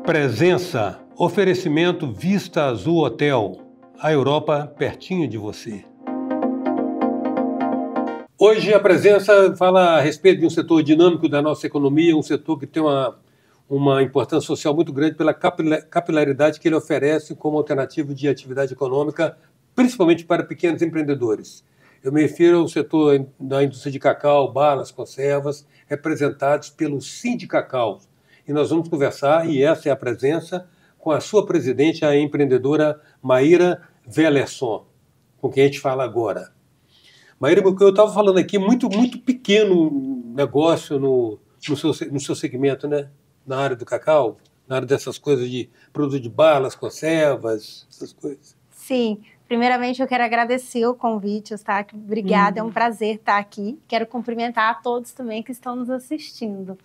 Presença, oferecimento Vista Azul Hotel, a Europa pertinho de você. Hoje a Presença fala a respeito de um setor dinâmico da nossa economia, um setor que tem uma importância social muito grande pela capilaridade que ele oferece como alternativa de atividade econômica, principalmente para pequenos empreendedores. Eu me refiro ao setor da indústria de cacau, balas, conservas, representados pelo Sindicacau. E nós vamos conversar, e essa é a Presença, com a sua presidente, a empreendedora Maíra Wellerson, com quem a gente fala agora. Maíra, eu estava falando aqui, muito pequeno negócio no seu segmento, né? Na área do cacau, na área dessas coisas de produto de balas, conservas, essas coisas. Sim. Primeiramente, eu quero agradecer o convite, Eustáquio. Obrigada, é um prazer estar aqui. Quero cumprimentar a todos também que estão nos assistindo.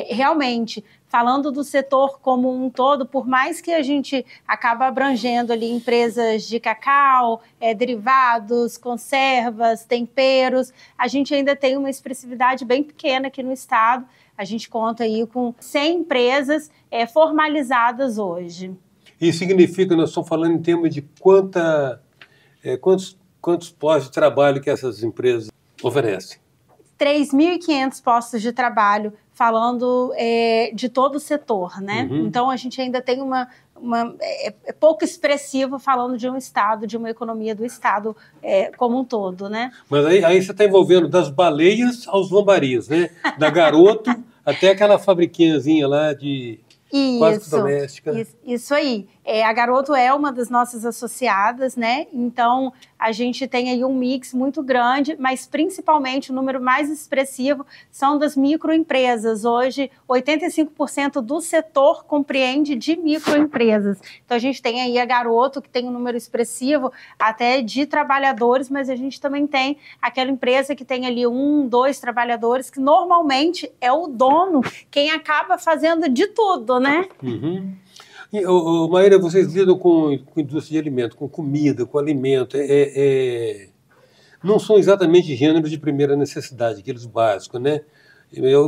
Realmente, falando do setor como um todo, por mais que a gente acaba abrangendo ali empresas de cacau, derivados, conservas, temperos, a gente ainda tem uma expressividade bem pequena aqui no estado. A gente conta aí com 100 empresas formalizadas hoje. Isso significa que nós estamos falando em termos de quantos postos de trabalho que essas empresas oferecem? 3.500 postos de trabalho, falando de todo o setor, né? Uhum. Então, a gente ainda tem é pouco expressivo falando de um estado, de uma economia do estado como um todo, né? Mas aí você está envolvendo das baleias aos lambaris, né? Da Garoto até aquela fabriquinhazinha lá de... quase doméstica. Isso aí. A Garoto é uma das nossas associadas, né? Então, a gente tem aí um mix muito grande, mas principalmente o número mais expressivo são das microempresas. Hoje, 85% do setor compreende de microempresas. Então, a gente tem aí a Garoto, que tem um número expressivo até de trabalhadores, mas a gente também tem aquela empresa que tem ali 1, 2 trabalhadores, que normalmente é o dono quem acaba fazendo de tudo, né? Uhum. Maíra, vocês lidam com indústria de alimento, com comida, com alimento. Não são exatamente gêneros de primeira necessidade, aqueles básicos, né?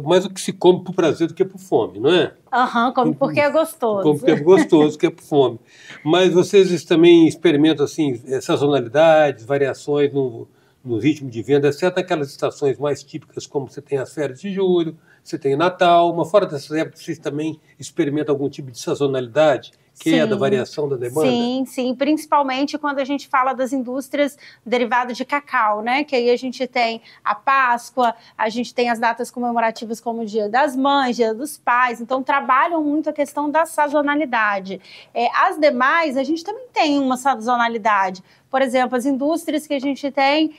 Mais o que se come por prazer do que por fome, não é? Come porque é gostoso. Come porque é gostoso, do que é por fome. Mas vocês também experimentam assim, sazonalidades, variações no ritmo de venda, exceto aquelas estações mais típicas, como você tem as férias de julho, você tem Natal, mas fora dessas épocas vocês também experimentam algum tipo de sazonalidade, queda, variação da demanda? Sim, principalmente quando a gente fala das indústrias derivadas de cacau, né? Que aí a gente tem a Páscoa, a gente tem as datas comemorativas como o Dia das Mães, Dia dos Pais, então trabalham muito a questão da sazonalidade. As demais, a gente também tem uma sazonalidade. Por exemplo, as indústrias que a gente tem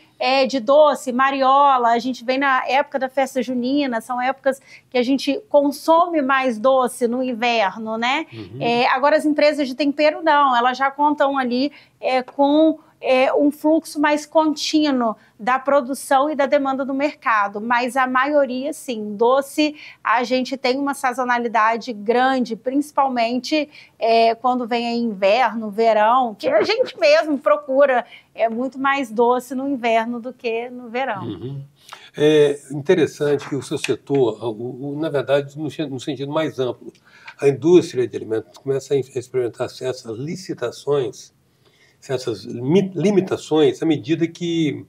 de doce, mariola, a gente vem na época da festa junina, são épocas que a gente consome mais doce no inverno, né? Uhum. Agora, as empresas de tempero, não, elas já contam ali com um fluxo mais contínuo da produção e da demanda do mercado, mas a maioria, sim, doce, a gente tem uma sazonalidade grande, principalmente quando vem aí inverno, verão, que a gente mesmo procura muito mais doce no inverno do que no verão. Uhum. É interessante que o seu setor, na verdade, no sentido mais amplo, a indústria de alimentos começa a experimentar certas licitações, certas limitações à medida que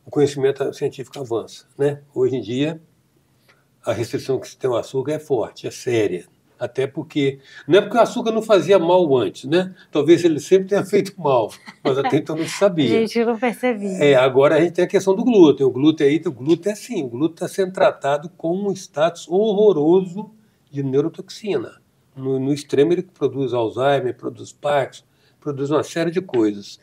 o conhecimento científico avança, né? Hoje em dia, a restrição que se tem ao açúcar é forte, é séria. Até porque, não é porque o açúcar não fazia mal antes, né? Talvez ele sempre tenha feito mal, mas até então não se sabia. A gente não percebia. Agora a gente tem a questão do glúten. O glúten é assim, o glúten está sendo tratado com um status horroroso de neurotoxina. No extremo ele produz Alzheimer, produz Parkinson, produz uma série de coisas.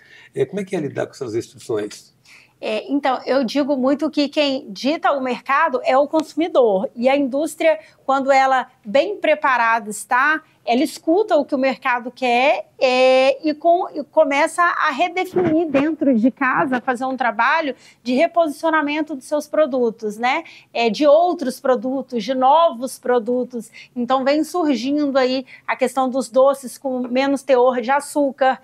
Como é que é lidar com essas restrições? Então, eu digo muito que quem dita o mercado é o consumidor. E a indústria, quando ela bem preparada está, ela escuta o que o mercado quer e começa a redefinir dentro de casa, fazer um trabalho de reposicionamento dos seus produtos, né? De outros produtos, de novos produtos. Então, vem surgindo aí a questão dos doces com menos teor de açúcar,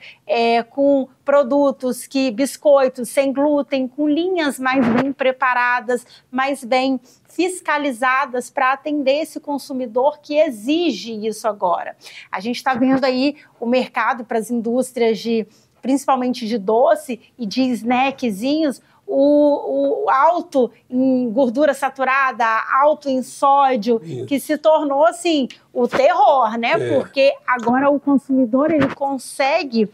com produtos biscoitos sem glúten, com linhas mais bem preparadas, mais bem fiscalizadas para atender esse consumidor que exige isso agora. A gente está vendo aí o mercado para as indústrias principalmente de doce e de snackzinhos, o alto em gordura saturada, alto em sódio, que se tornou assim o terror, né? Porque agora o consumidor ele consegue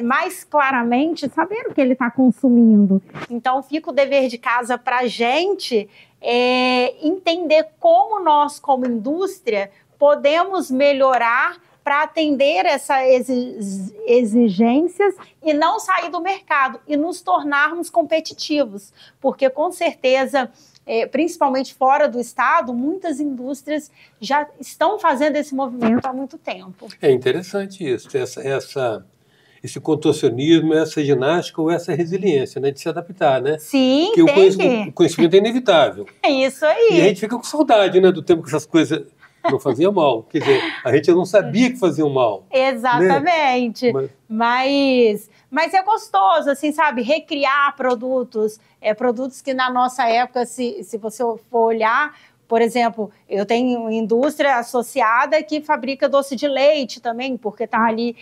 mais claramente saber o que ele está consumindo. Então fica o dever de casa para a gente entender como nós, como indústria, podemos melhorar para atender essas exigências e não sair do mercado e nos tornarmos competitivos, porque com certeza, principalmente fora do estado, muitas indústrias já estão fazendo esse movimento há muito tempo. É interessante isso, esse contorcionismo, essa ginástica ou essa resiliência, né, de se adaptar, né? Sim, porque o conhecimento é inevitável. É isso aí. E a gente fica com saudade, né, do tempo que essas coisas não faziam mal. Quer dizer, a gente não sabia que faziam mal. Exatamente. Né? Mas é gostoso, assim, sabe? Recriar produtos, produtos que na nossa época, se você for olhar, por exemplo, eu tenho indústria associada que fabrica doce de leite também, porque está ali,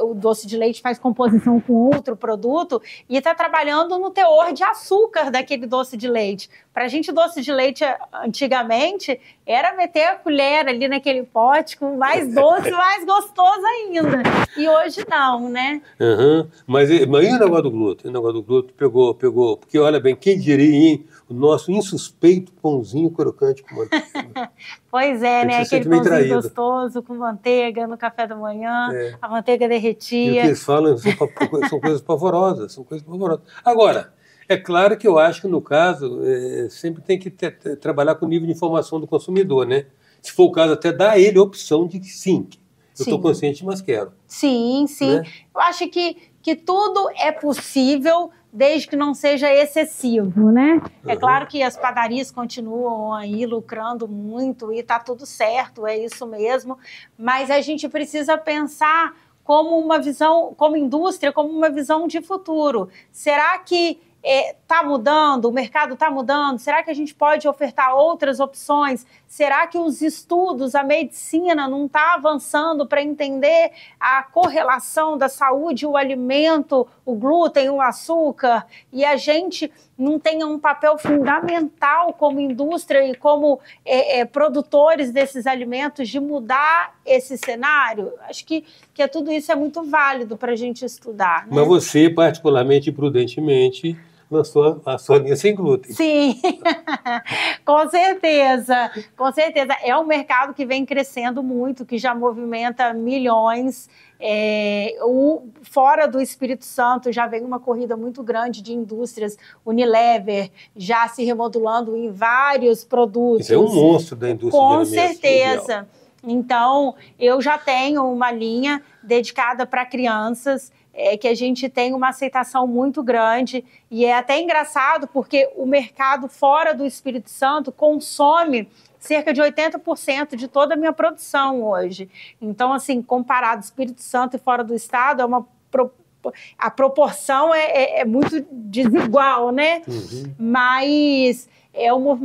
o doce de leite faz composição com outro produto e está trabalhando no teor de açúcar daquele doce de leite. Para a gente, doce de leite, antigamente, era meter a colher ali naquele pote com mais doce, mais gostoso ainda. E hoje não, né? Mas e o negócio do glúten? O negócio do glúten pegou. Porque, olha bem, quem diria, hein? O nosso insuspeito pãozinho crocante com manteiga. Pois é, né? Aquele pãozinho gostoso com manteiga no café da manhã, a manteiga derretia. E o que eles falam são coisas pavorosas, Agora, é claro que eu acho que, no caso, sempre tem que trabalhar com o nível de informação do consumidor, né? Se for o caso, até dar a ele a opção de que sim, eu estou consciente, mas quero. Sim. Né? Eu acho que tudo é possível, desde que não seja excessivo, né? É claro que as padarias continuam aí lucrando muito e está tudo certo, é isso mesmo, mas a gente precisa pensar como uma visão, como indústria, como uma visão de futuro. Será que está mudando, o mercado está mudando? Será que a gente pode ofertar outras opções? Será que os estudos, a medicina não está avançando para entender a correlação da saúde, o alimento, o glúten, o açúcar, e a gente não tenha um papel fundamental como indústria e como produtores desses alimentos de mudar esse cenário? Acho que tudo isso é muito válido para a gente estudar. Né? Mas você, particularmente e prudentemente, lançou a sua linha sem glúten. Sim, com certeza. É um mercado que vem crescendo muito, que já movimenta milhões. Fora do Espírito Santo já vem uma corrida muito grande de indústrias, Unilever já se remodulando em vários produtos. Isso é um monstro da indústria. Com certeza. Então, eu já tenho uma linha dedicada para crianças, que a gente tem uma aceitação muito grande, e é até engraçado porque o mercado fora do Espírito Santo consome cerca de 80% de toda a minha produção hoje. Então, assim, comparado Espírito Santo e fora do estado, a proporção é muito desigual, né? Mas é um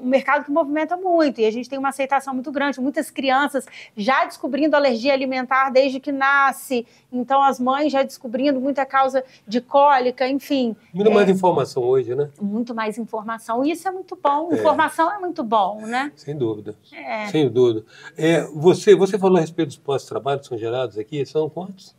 mercado que movimenta muito, e a gente tem uma aceitação muito grande, muitas crianças já descobrindo alergia alimentar desde que nasce, então as mães já descobrindo muita causa de cólica, enfim. Muito mais informação hoje, né? Muito mais informação, e isso é muito bom, informação é muito bom, né? Sem dúvida, sem dúvida. Você falou a respeito dos pós-trabalho que são gerados aqui, são quantos?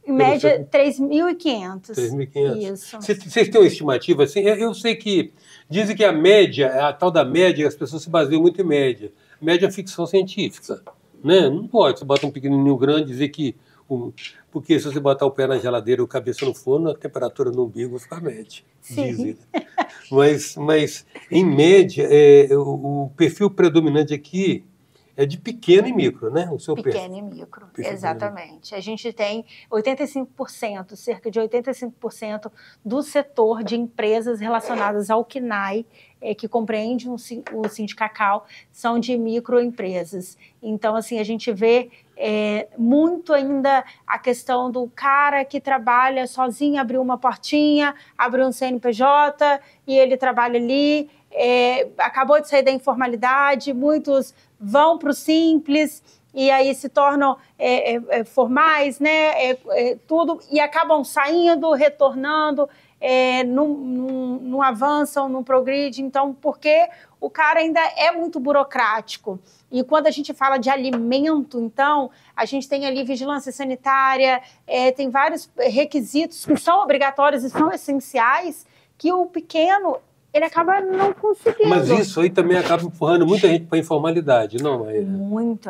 Em média, 3.500. 3.500. Isso. Vocês têm uma estimativa assim? Eu sei que dizem que a média, a tal da média, as pessoas se baseiam muito em média. Média é ficção científica, né? Não pode, você bota um pequenininho grande e dizer que... Porque se você botar o pé na geladeira e a cabeça no forno, a temperatura no umbigo vai ficar média. Sim. Dizem. Mas, em média, o perfil predominante aqui é de pequeno e micro, né? O seu pequeno e micro, exatamente. A gente tem 85%, cerca de 85% do setor de empresas relacionadas ao CNAE que compreende o Sindicacau são de microempresas. Então, assim, a gente vê muito ainda a questão do cara que trabalha sozinho, abriu uma portinha, abriu um CNPJ e ele trabalha ali, acabou de sair da informalidade, muitos vão para o simples e aí se tornam formais, né, tudo, e acabam saindo, retornando, não avançam, não progridem, então, porque o cara ainda é muito burocrático. E quando a gente fala de alimento, então, a gente tem ali vigilância sanitária, tem vários requisitos que são obrigatórios e são essenciais, que o pequeno, ele acaba não conseguindo. Mas isso aí também acaba empurrando muita gente para a informalidade, não, Maíra?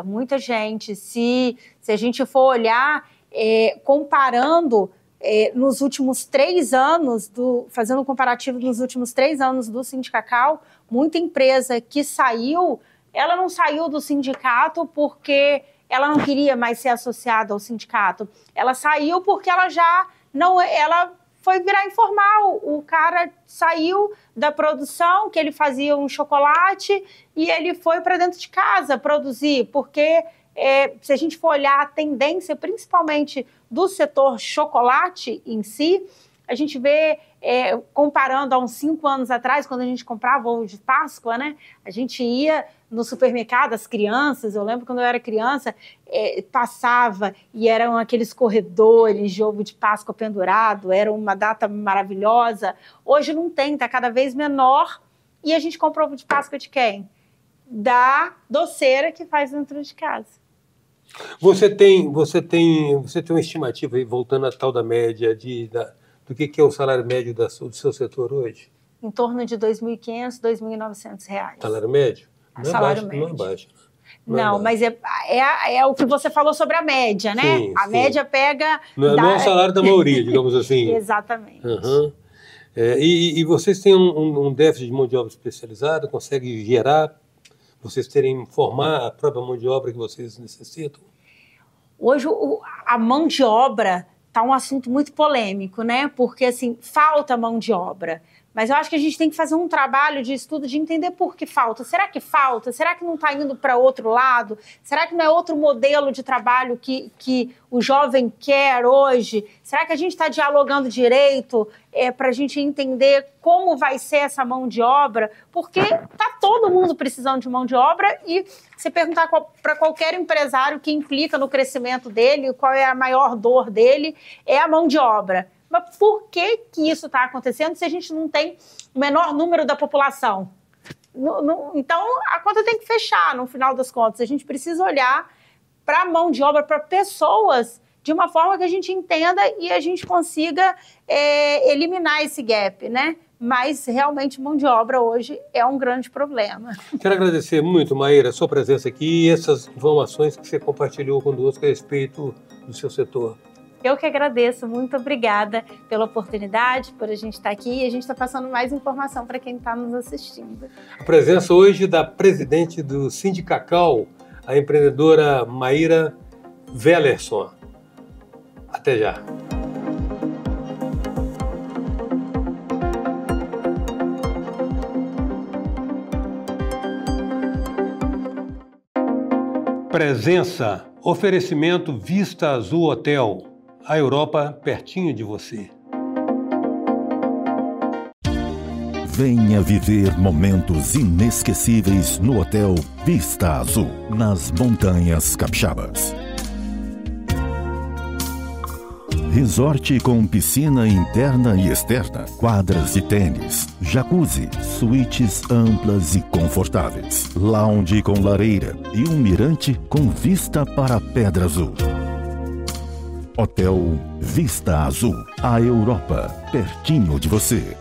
Muita gente. Se a gente for olhar, comparando nos últimos 3 anos, fazendo um comparativo nos últimos 3 anos do Sindicacau, muita empresa que saiu, ela não saiu do sindicato porque ela não queria mais ser associada ao sindicato. Ela saiu porque ela foi virar informal. O cara saiu da produção, que ele fazia um chocolate, e ele foi para dentro de casa produzir, porque se a gente for olhar a tendência, principalmente do setor chocolate em si, a gente vê, comparando a uns 5 anos atrás, quando a gente comprava ovo de Páscoa, né? A gente ia no supermercado, as crianças, eu lembro quando eu era criança, passava e eram aqueles corredores de ovo de Páscoa pendurado, era uma data maravilhosa. Hoje não tem, está cada vez menor, e a gente compra ovo de Páscoa de quem? Da doceira que faz dentro de casa. Você tem uma estimativa aí, voltando à tal da média do que é o salário médio do seu setor hoje? Em torno de R$ 2.500, R$ 2.900. Salário médio? Salário médio. Não é baixo. Não, mas é o que você falou sobre a média, né? Sim, a média pega... Não é o salário da maioria, digamos assim. Exatamente. Uhum. E vocês têm um déficit de mão de obra especializada? Conseguem gerar? Vocês formar a própria mão de obra que vocês necessitam? Hoje, a mão de obra está um assunto muito polêmico, né? Porque, assim, falta mão de obra. Mas eu acho que a gente tem que fazer um trabalho de estudo de entender por que falta. Será que falta? Será que não está indo para outro lado? Será que não é outro modelo de trabalho que o jovem quer hoje? Será que a gente está dialogando direito para a gente entender como vai ser essa mão de obra? Porque está todo mundo precisando de mão de obra e você perguntar para qualquer empresário que implica no crescimento dele, qual é a maior dor dele, é a mão de obra. Mas por que isso está acontecendo se a gente não tem o menor número da população? Então, a conta tem que fechar, no final das contas. A gente precisa olhar para a mão de obra, para pessoas, de uma forma que a gente entenda e a gente consiga eliminar esse gap, né? Mas, realmente, mão de obra hoje é um grande problema. Quero agradecer muito, Maíra, a sua presença aqui e essas informações que você compartilhou conosco a respeito do seu setor. Eu que agradeço, muito obrigada pela oportunidade, por a gente estar aqui e a gente está passando mais informação para quem está nos assistindo. A presença hoje da presidente do Sindicacau, a empreendedora Maíra Wellerson. Até já. Presença, oferecimento Vista Azul Hotel. A Europa pertinho de você. Venha viver momentos inesquecíveis no Hotel Vista Azul, nas Montanhas Capixabas. Resort com piscina interna e externa, quadras de tênis, jacuzzi, suítes amplas e confortáveis, lounge com lareira e um mirante com vista para a Pedra Azul. Hotel Vista Azul, a Europa, pertinho de você.